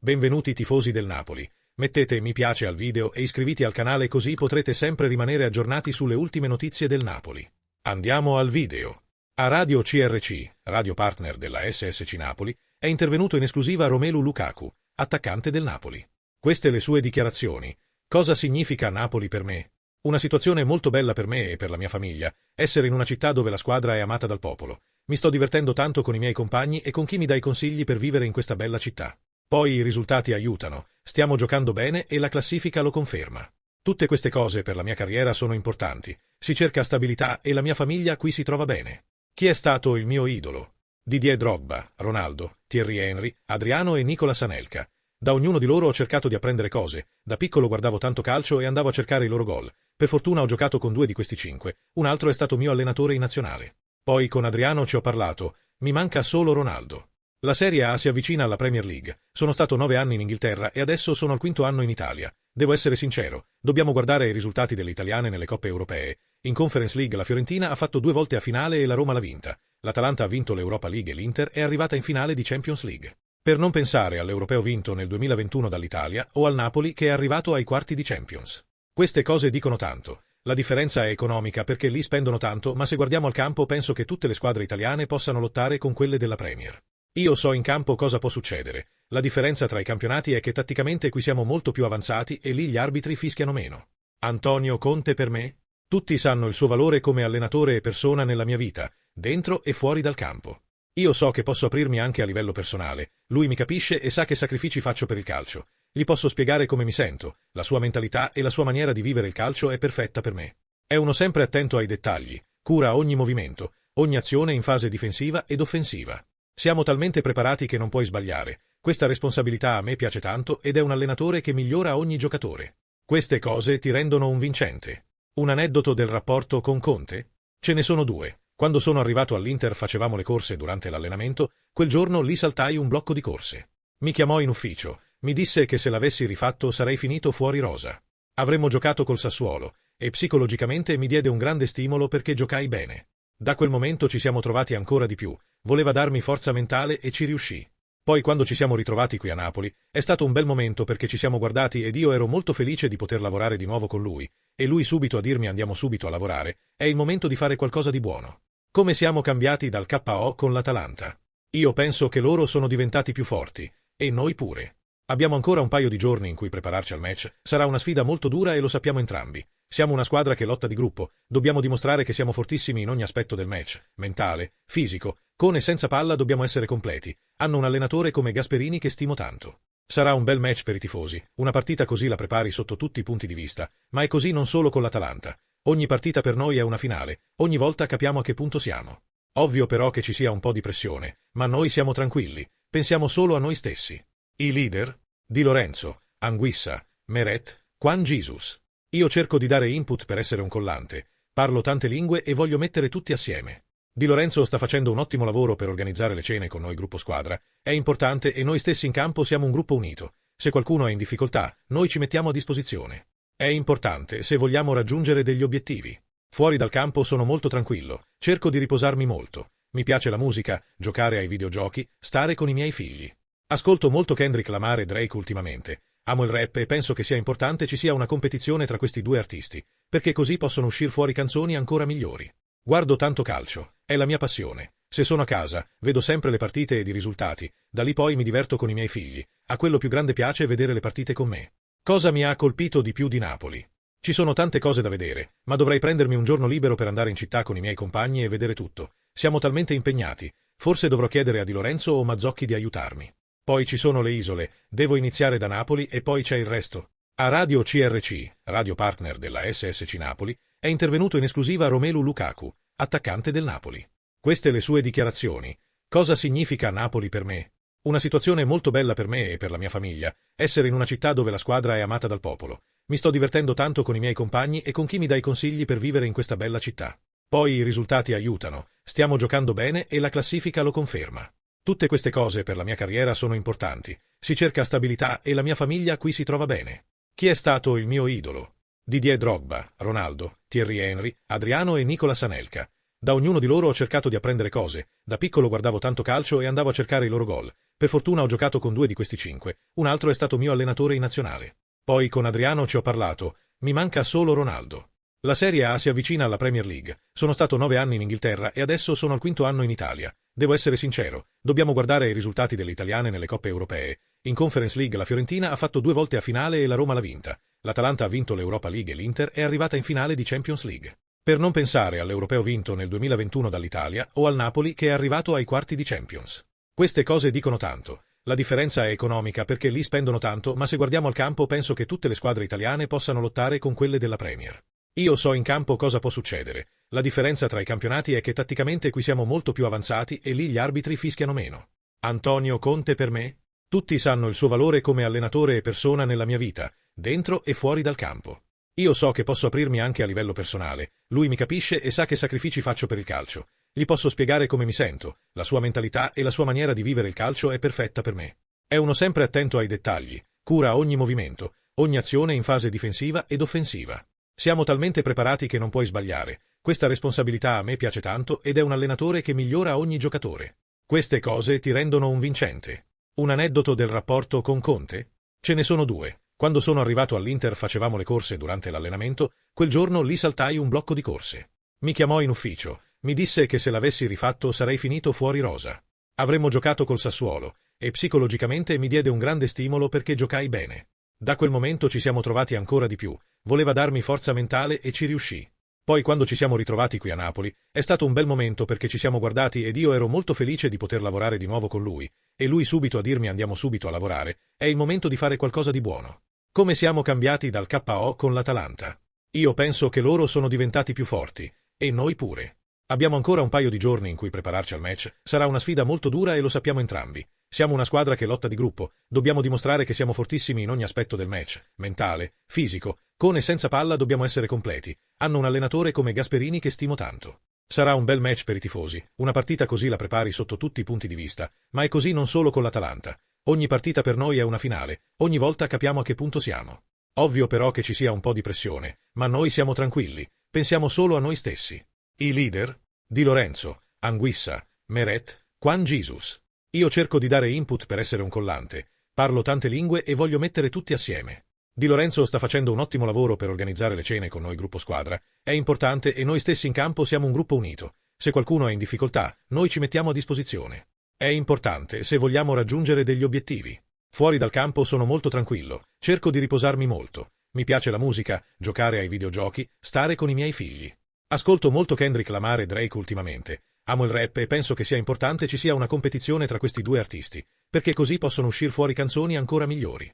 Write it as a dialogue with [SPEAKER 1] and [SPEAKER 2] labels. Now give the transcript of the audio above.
[SPEAKER 1] Benvenuti tifosi del Napoli. Mettete mi piace al video e iscriviti al canale così potrete sempre rimanere aggiornati sulle ultime notizie del Napoli. Andiamo al video. A Radio CRC, radio partner della SSC Napoli, è intervenuto in esclusiva Romelu Lukaku, attaccante del Napoli. Queste le sue dichiarazioni. Cosa significa Napoli per me? Una situazione molto bella per me e per la mia famiglia, essere in una città dove la squadra è amata dal popolo. Mi sto divertendo tanto con i miei compagni e con chi mi dà i consigli per vivere in questa bella città. Poi i risultati aiutano, stiamo giocando bene e la classifica lo conferma. Tutte queste cose per la mia carriera sono importanti, si cerca stabilità e la mia famiglia qui si trova bene. Chi è stato il mio idolo? Didier Drogba, Ronaldo, Thierry Henry, Adriano e Nicola Anelka. Da ognuno di loro ho cercato di apprendere cose, da piccolo guardavo tanto calcio e andavo a cercare i loro gol. Per fortuna ho giocato con 2 di questi 5, un altro è stato mio allenatore in nazionale. Poi con Adriano ci ho parlato, mi manca solo Ronaldo. La Serie A si avvicina alla Premier League, sono stato 9 anni in Inghilterra e adesso sono al 5º anno in Italia. Devo essere sincero, dobbiamo guardare i risultati delle italiane nelle coppe europee. In Conference League la Fiorentina ha fatto 2 volte a finale e la Roma l'ha vinta. L'Atalanta ha vinto l'Europa League e l'Inter è arrivata in finale di Champions League. Per non pensare all'Europeo vinto nel 2021 dall'Italia o al Napoli che è arrivato ai quarti di Champions. Queste cose dicono tanto. La differenza è economica perché lì spendono tanto, ma se guardiamo al campo penso che tutte le squadre italiane possano lottare con quelle della Premier. Io so in campo cosa può succedere. La differenza tra i campionati è che tatticamente qui siamo molto più avanzati e lì gli arbitri fischiano meno. Antonio Conte per me? Tutti sanno il suo valore come allenatore e persona nella mia vita, dentro e fuori dal campo. Io so che posso aprirmi anche a livello personale, lui mi capisce e sa che sacrifici faccio per il calcio. Gli posso spiegare come mi sento, la sua mentalità e la sua maniera di vivere il calcio è perfetta per me. È uno sempre attento ai dettagli, cura ogni movimento, ogni azione in fase difensiva ed offensiva. Siamo talmente preparati che non puoi sbagliare. Questa responsabilità a me piace tanto ed è un allenatore che migliora ogni giocatore. Queste cose ti rendono un vincente. Un aneddoto del rapporto con Conte? Ce ne sono 2. Quando sono arrivato all'Inter facevamo le corse durante l'allenamento, quel giorno lì saltai un blocco di corse. Mi chiamò in ufficio, mi disse che se l'avessi rifatto sarei finito fuori rosa. Avremmo giocato col Sassuolo e psicologicamente mi diede un grande stimolo perché giocai bene. Da quel momento ci siamo trovati ancora di più, voleva darmi forza mentale e ci riuscì. Poi quando ci siamo ritrovati qui a Napoli, è stato un bel momento perché ci siamo guardati ed io ero molto felice di poter lavorare di nuovo con lui, e lui subito a dirmi andiamo subito a lavorare, è il momento di fare qualcosa di buono. Come siamo cambiati dal KO con l'Atalanta. Io penso che loro sono diventati più forti, e noi pure. Abbiamo ancora un paio di giorni in cui prepararci al match, sarà una sfida molto dura e lo sappiamo entrambi. Siamo una squadra che lotta di gruppo, dobbiamo dimostrare che siamo fortissimi in ogni aspetto del match, mentale, fisico, con e senza palla dobbiamo essere completi. Hanno un allenatore come Gasperini che stimo tanto. Sarà un bel match per i tifosi, una partita così la prepari sotto tutti i punti di vista, ma è così non solo con l'Atalanta. Ogni partita per noi è una finale, ogni volta capiamo a che punto siamo. Ovvio però che ci sia un po' di pressione, ma noi siamo tranquilli, pensiamo solo a noi stessi. I leader? Di Lorenzo, Anguissa, Meret, Juan Jesus. Io cerco di dare input per essere un collante, parlo tante lingue e voglio mettere tutti assieme. Di Lorenzo sta facendo un ottimo lavoro per organizzare le cene con noi gruppo squadra, è importante e noi stessi in campo siamo un gruppo unito. Se qualcuno è in difficoltà, noi ci mettiamo a disposizione. È importante se vogliamo raggiungere degli obiettivi. Fuori dal campo sono molto tranquillo, cerco di riposarmi molto. Mi piace la musica, giocare ai videogiochi, stare con i miei figli. Ascolto molto Kendrick Lamar e Drake ultimamente. Amo il rap e penso che sia importante ci sia una competizione tra questi 2 artisti, perché così possono uscire fuori canzoni ancora migliori. Guardo tanto calcio, è la mia passione. Se sono a casa, vedo sempre le partite ed i risultati, da lì poi mi diverto con i miei figli. A quello più grande piace vedere le partite con me. Cosa mi ha colpito di più di Napoli? Ci sono tante cose da vedere, ma dovrei prendermi un giorno libero per andare in città con i miei compagni e vedere tutto. Siamo talmente impegnati, forse dovrò chiedere a Di Lorenzo o Mazzocchi di aiutarmi. Poi ci sono le isole, devo iniziare da Napoli e poi c'è il resto. A Radio CRC, radio partner della SSC Napoli, è intervenuto in esclusiva Romelu Lukaku, attaccante del Napoli. Queste le sue dichiarazioni. Cosa significa Napoli per me? Una situazione molto bella per me e per la mia famiglia, essere in una città dove la squadra è amata dal popolo. Mi sto divertendo tanto con i miei compagni e con chi mi dà i consigli per vivere in questa bella città. Poi i risultati aiutano, stiamo giocando bene e la classifica lo conferma. Tutte queste cose per la mia carriera sono importanti, si cerca stabilità e la mia famiglia qui si trova bene. Chi è stato il mio idolo? Didier Drogba, Ronaldo, Thierry Henry, Adriano e Nicola Anelka. Da ognuno di loro ho cercato di apprendere cose, da piccolo guardavo tanto calcio e andavo a cercare i loro gol. Per fortuna ho giocato con 2 di questi 5, un altro è stato mio allenatore in nazionale. Poi con Adriano ci ho parlato, mi manca solo Ronaldo. La Serie A si avvicina alla Premier League, sono stato 9 anni in Inghilterra e adesso sono al 5º anno in Italia. Devo essere sincero, dobbiamo guardare i risultati delle italiane nelle coppe europee. In Conference League la Fiorentina ha fatto 2 volte a finale e la Roma l'ha vinta. L'Atalanta ha vinto l'Europa League e l'Inter è arrivata in finale di Champions League. Per non pensare all'Europeo vinto nel 2021 dall'Italia o al Napoli che è arrivato ai quarti di Champions. Queste cose dicono tanto. La differenza è economica perché lì spendono tanto, ma se guardiamo al campo penso che tutte le squadre italiane possano lottare con quelle della Premier. Io so in campo cosa può succedere. La differenza tra i campionati è che tatticamente qui siamo molto più avanzati e lì gli arbitri fischiano meno. Antonio Conte per me? Tutti sanno il suo valore come allenatore e persona nella mia vita, dentro e fuori dal campo. Io so che posso aprirmi anche a livello personale, lui mi capisce e sa che sacrifici faccio per il calcio. Gli posso spiegare come mi sento, la sua mentalità e la sua maniera di vivere il calcio è perfetta per me. È uno sempre attento ai dettagli, cura ogni movimento, ogni azione in fase difensiva ed offensiva. Siamo talmente preparati che non puoi sbagliare. Questa responsabilità a me piace tanto ed è un allenatore che migliora ogni giocatore. Queste cose ti rendono un vincente. Un aneddoto del rapporto con Conte? Ce ne sono 2. Quando sono arrivato all'Inter facevamo le corse durante l'allenamento, quel giorno lì saltai un blocco di corse. Mi chiamò in ufficio, mi disse che se l'avessi rifatto sarei finito fuori rosa. Avremmo giocato col Sassuolo, e psicologicamente mi diede un grande stimolo perché giocai bene. Da quel momento ci siamo trovati ancora di più, voleva darmi forza mentale e ci riuscì. Poi quando ci siamo ritrovati qui a Napoli, è stato un bel momento perché ci siamo guardati ed io ero molto felice di poter lavorare di nuovo con lui, e lui subito a dirmi andiamo subito a lavorare, è il momento di fare qualcosa di buono. Come siamo cambiati dal KO con l'Atalanta. Io penso che loro sono diventati più forti, e noi pure. Abbiamo ancora un paio di giorni in cui prepararci al match, sarà una sfida molto dura e lo sappiamo entrambi. Siamo una squadra che lotta di gruppo, dobbiamo dimostrare che siamo fortissimi in ogni aspetto del match, mentale, fisico, con e senza palla dobbiamo essere completi. Hanno un allenatore come Gasperini che stimo tanto. Sarà un bel match per i tifosi, una partita così la prepari sotto tutti i punti di vista, ma è così non solo con l'Atalanta. Ogni partita per noi è una finale, ogni volta capiamo a che punto siamo. Ovvio però che ci sia un po' di pressione, ma noi siamo tranquilli, pensiamo solo a noi stessi. I leader? Di Lorenzo, Anguissa, Meret, Juan Jesus. Io cerco di dare input per essere un collante, parlo tante lingue e voglio mettere tutti assieme. Di Lorenzo sta facendo un ottimo lavoro per organizzare le cene con noi gruppo squadra, è importante e noi stessi in campo siamo un gruppo unito. Se qualcuno è in difficoltà, noi ci mettiamo a disposizione. È importante se vogliamo raggiungere degli obiettivi. Fuori dal campo sono molto tranquillo, cerco di riposarmi molto. Mi piace la musica, giocare ai videogiochi, stare con i miei figli. Ascolto molto Kendrick Lamar e Drake ultimamente. Amo il rap e penso che sia importante ci sia una competizione tra questi 2 artisti, perché così possono uscire fuori canzoni ancora migliori.